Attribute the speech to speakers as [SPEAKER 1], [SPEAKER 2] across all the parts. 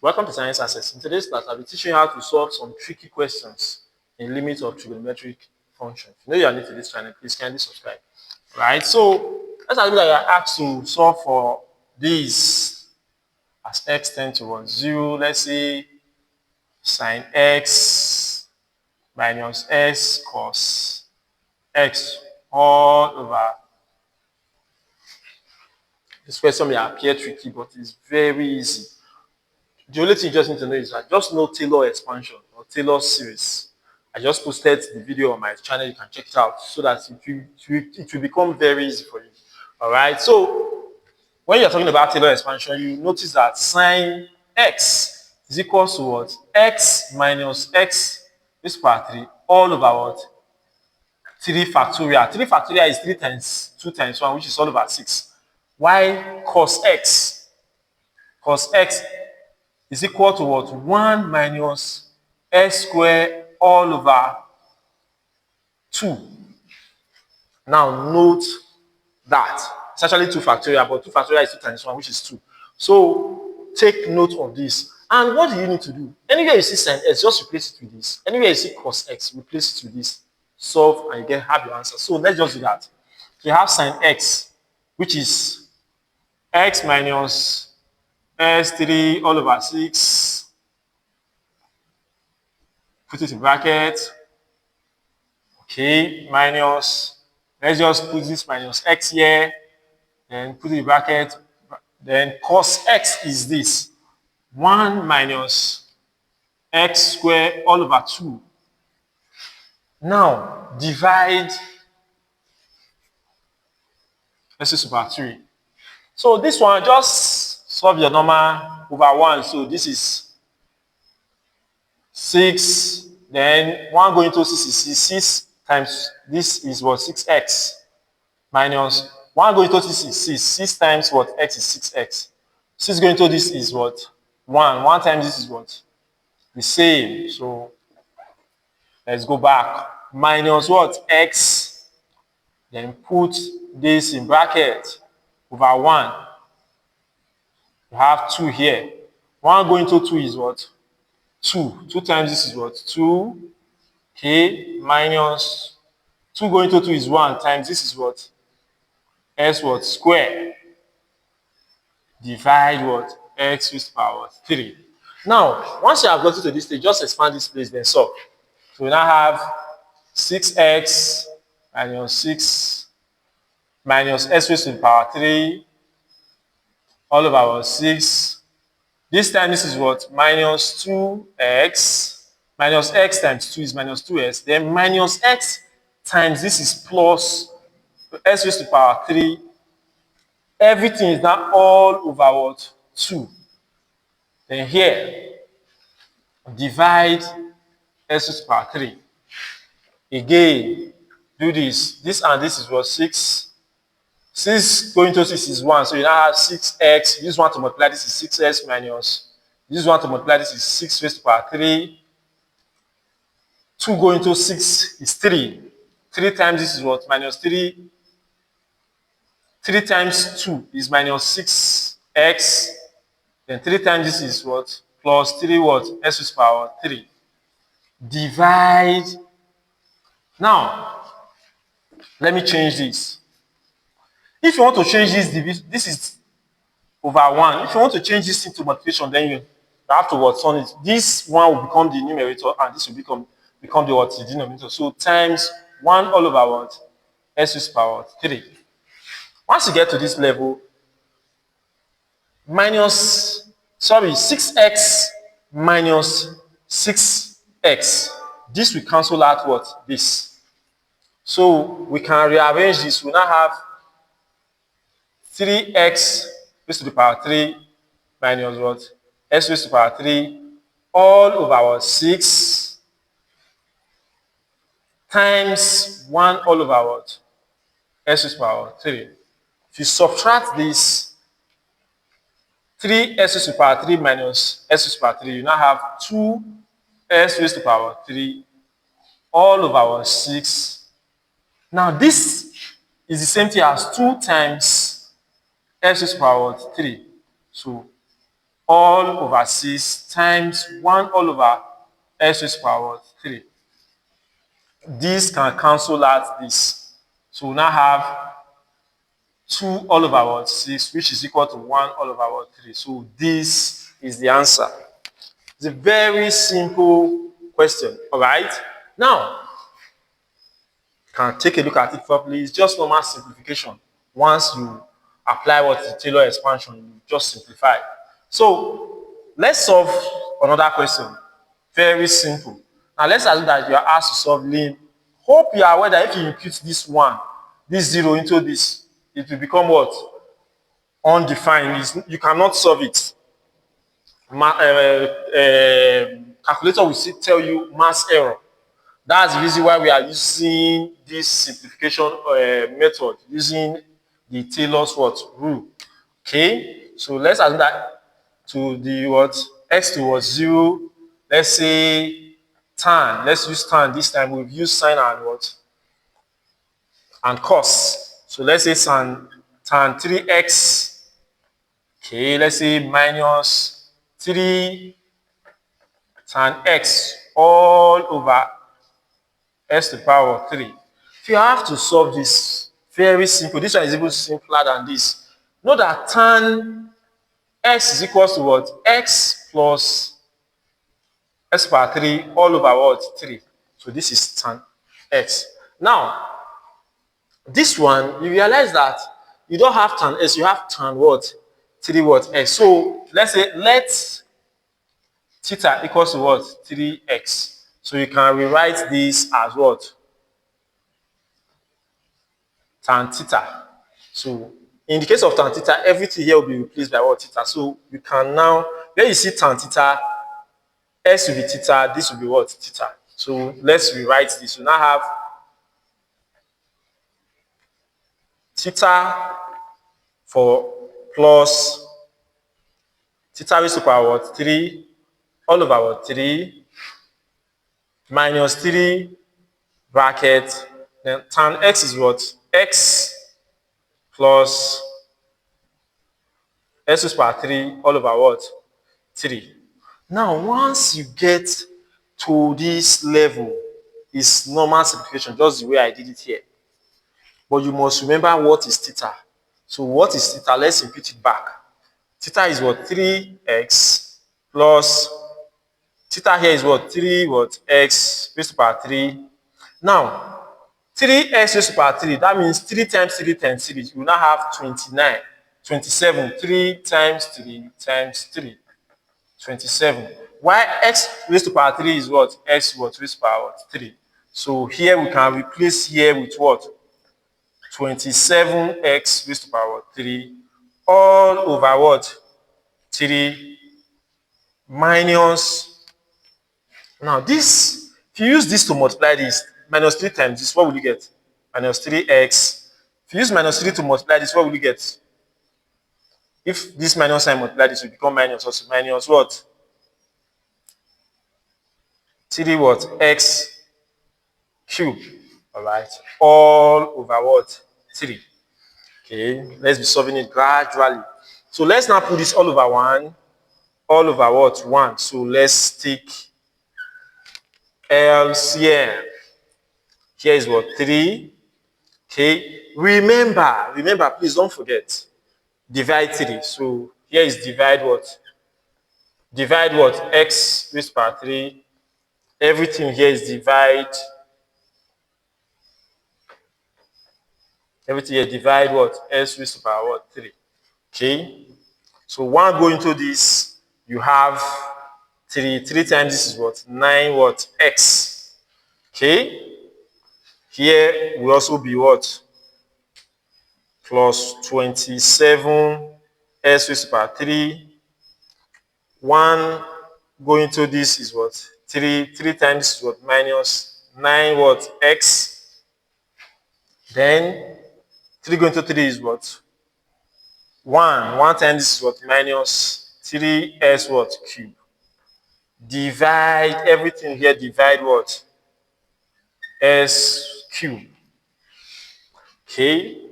[SPEAKER 1] Welcome to Science Access. In today's class, I'll be teaching you how to solve some tricky questions in limit of trigonometric function. If you know you are new to this channel, please kindly subscribe. Right, so let's assume that you are asked to solve for these as x tends towards 0. Let's say sine x minus s cos x all over. This question may appear tricky, but it's very easy. The only thing you just need to know is that just know Taylor expansion or Taylor series. I just posted the video on my channel. You can check it out so that it will become very easy for you. All right. So when you're talking about Taylor expansion, you notice that sine x is equal to what? X minus x raised to power 3 all over what? 3 factorial. 3 factorial is 3 times 2 times 1, which is all over 6. Why cos x? Cos x is equal to what? 1 minus s squared all over 2. Now note that it's actually 2 factorial, but 2 factorial is 2 times 1, which is 2. So take note of this. And what do you need to do? Anywhere you see sin x, just replace it with this. Anywhere you see cos x, replace it with this. Solve and you have your answer. So let's just do that. So you have sin x, which is x minus s3 all over 6. Put it in bracket. Okay, minus, let's just put this minus x here, then put it in bracket. Then cos x is this, 1 minus x squared all over 2. Now, divide x to the power 3. So this one, just solve your normal over 1. So this is 6, then 1 going to 6 is 6 times this is what? 6x minus 1 going to this is 6. 6 times what? X is 6x. 6 going to this is what? 1. 1 times this is what? The same. So let's go back. Minus what? X. Then put this in bracket over 1. You have 2 here. 1 going to 2 is what? 2. 2 times this is what? 2. Okay. Minus 2 going to 2 is 1 times this is what? S what? Square. Divide what? X raised to power 3. Now, once you have gotten to this stage, just expand this place, then solve. So we now have 6x minus 6 minus s raised to the power 3 all over 6. This time this is what? Minus 2x. Minus x times 2 is minus 2s. Then minus x times this is plus s raised to the power 3. Everything is now all over what? 2. Then here, divide s raised to the power 3. Again, do this. This and this is what? 6. 6 going to 6 is 1. So you now have 6x. This one to multiply this is 6s minus. This one to multiply this is 6 raised to the power 3. 2 going to 6 is 3. 3 times this is what? Minus 3. 3 times 2 is minus 6x. Then 3 times this is what? Plus 3 what? S raised to the power 3. Divide. Now, let me change this. If you want to change this, this is over 1. If you want to change this into multiplication, then you have to what? Turn it. This one will become the numerator, and this will become the what? The denominator. So times 1 all over what? S raised to the power 3. Once you get to this level, minus, 6x minus 6x. This will cancel out what? This. So we can rearrange this. We now have 3x raised to the power 3 minus what? S raised to the power 3 all over what? 6 times 1 all over what? S raised to the power 3. If you subtract this, 3s raised to the power 3 minus s raised to the power 3, you now have 2s raised to the power 3 all over 6. Now this is the same thing as 2 times s raised to the power 3. So all over 6 times 1 all over s raised to the power 3. This can cancel out this. So we now have 2 all over what? 6, which is equal to 1 all over what? 3. So this is the answer. It's a very simple question, all right? Now, can take a look at it properly. It's just normal simplification. Once you apply what is Taylor expansion, you just simplify. So let's solve another question. Very simple. Now let's assume that you are asked to solve limit. Hope you are aware that if you impute this 1, this 0 into this, it will become what? Undefined. You cannot solve it. Calculator will still tell you mass error. That's the reason why we are using this simplification method, using the Taylor's what rule. Okay, so let's assume that to the what x to what 0. Let's say tan. Let's use tan this time. We've used sine and what and cos. So let's say tan 3x. Okay, let's say minus 3 tan x all over s to the power of 3. If you have to solve this, very simple. This one is even simpler than this. Know that tan x is equal to what? X plus s to the power 3 all over what? 3. So this is tan x. Now, this one, you realize that you don't have tan s, you have tan what? 3 what? X. So let's say let theta equals to what? 3x. So you can rewrite this as what? Tan theta. So in the case of tan theta, everything here will be replaced by what? Theta. So you can now, where you see tan theta, s will be theta, this will be what? Theta. So let's rewrite this. We now have theta for plus theta raised to the power what? 3 all over what? 3 minus 3 bracket, then tan x is what? X plus s to the power 3 all over what? 3. Now, once you get to this level, it's normal simplification, just the way I did it here. But you must remember what is theta. So what is theta? Let's impute it back. Theta is what? 3x plus theta here is what? 3 what? X raised to the power 3. Now, 3x raised to the power 3, that means 3 times 3 times 3. You now have 29, 27. 3 times 3 times 3, 27. Why x raised to the power 3 is what? X what? Raised to the power 3. So here we can replace here with what? 27x raised to the power 3 all over what? 3 minus. Now this, if you use this to multiply this, minus 3 times this, what will you get? Minus 3x. If you use minus 3 to multiply this, what will you get? If this minus sign multiply this, will become minus also. Minus what? 3 what? X cube. Alright. All over what? 3. Okay. Let's be solving it gradually. So let's now put this all over 1. All over what? 1. So let's take LCM. Here is what? 3. Okay. Remember, please don't forget. Divide 3. So here is divide what? Divide what? X raised to the power 3. Everything here is divide. Everything here divide what? S raised to the power what? 3. Okay. So 1 go into this, you have 3. 3 times this is what? 9 what? X. Okay. Here will also be what? Plus 27 s raised to the power 3. 1 going into this is what? 3. 3 times is what? Minus 9 what? X. Then 3 going to 3 is what? 1. 1 times this is what? Minus 3s what? Cube. Divide everything here, divide what? S cube. Okay.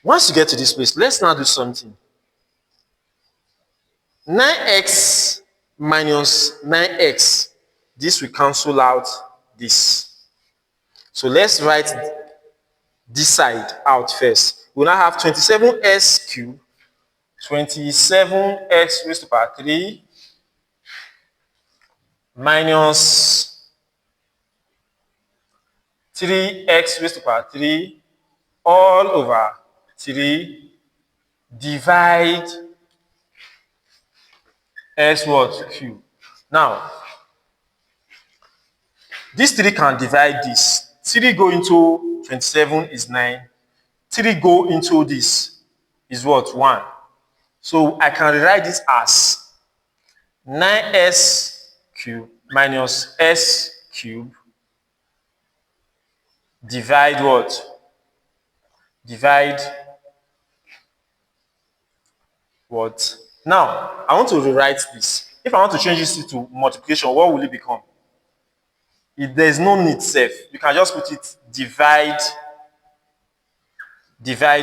[SPEAKER 1] Once you get to this place, let's now do something. 9x minus 9x. This will cancel out this. So let's write this side out first. We'll now have 27x cubed, 27x raised to the power 3 minus 3x raised to the power 3 all over 3 divide s what? Cube. Now, this 3 can divide this. 3 go into 27 is 9. 3 go into this is what? 1. So I can rewrite this as 9s cubed minus s cubed divide what? Divide what? Now, I want to rewrite this. If I want to change this to multiplication, what will it become? If there is no need safe, you can just put it divide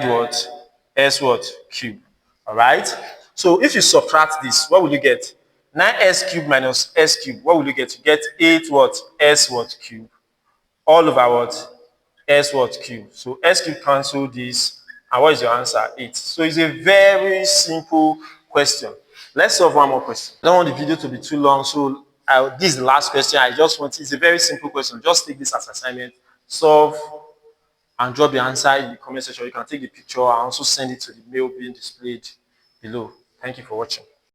[SPEAKER 1] what? S what? Cube. All right? So if you subtract this, what will you get? 9s cubed minus s cubed. What will you get? You get 8 what? S what? Cube. All over what? S what? Cube. So s cube cancel this. And what is your answer? 8. So it's a very simple question. Let's solve one more question. I don't want the video to be too long, so this is the last question. It's a very simple question. Just take this as assignment, solve, and drop the answer in the comment section. You can take the picture and also send it to the mail being displayed below. Thank you for watching.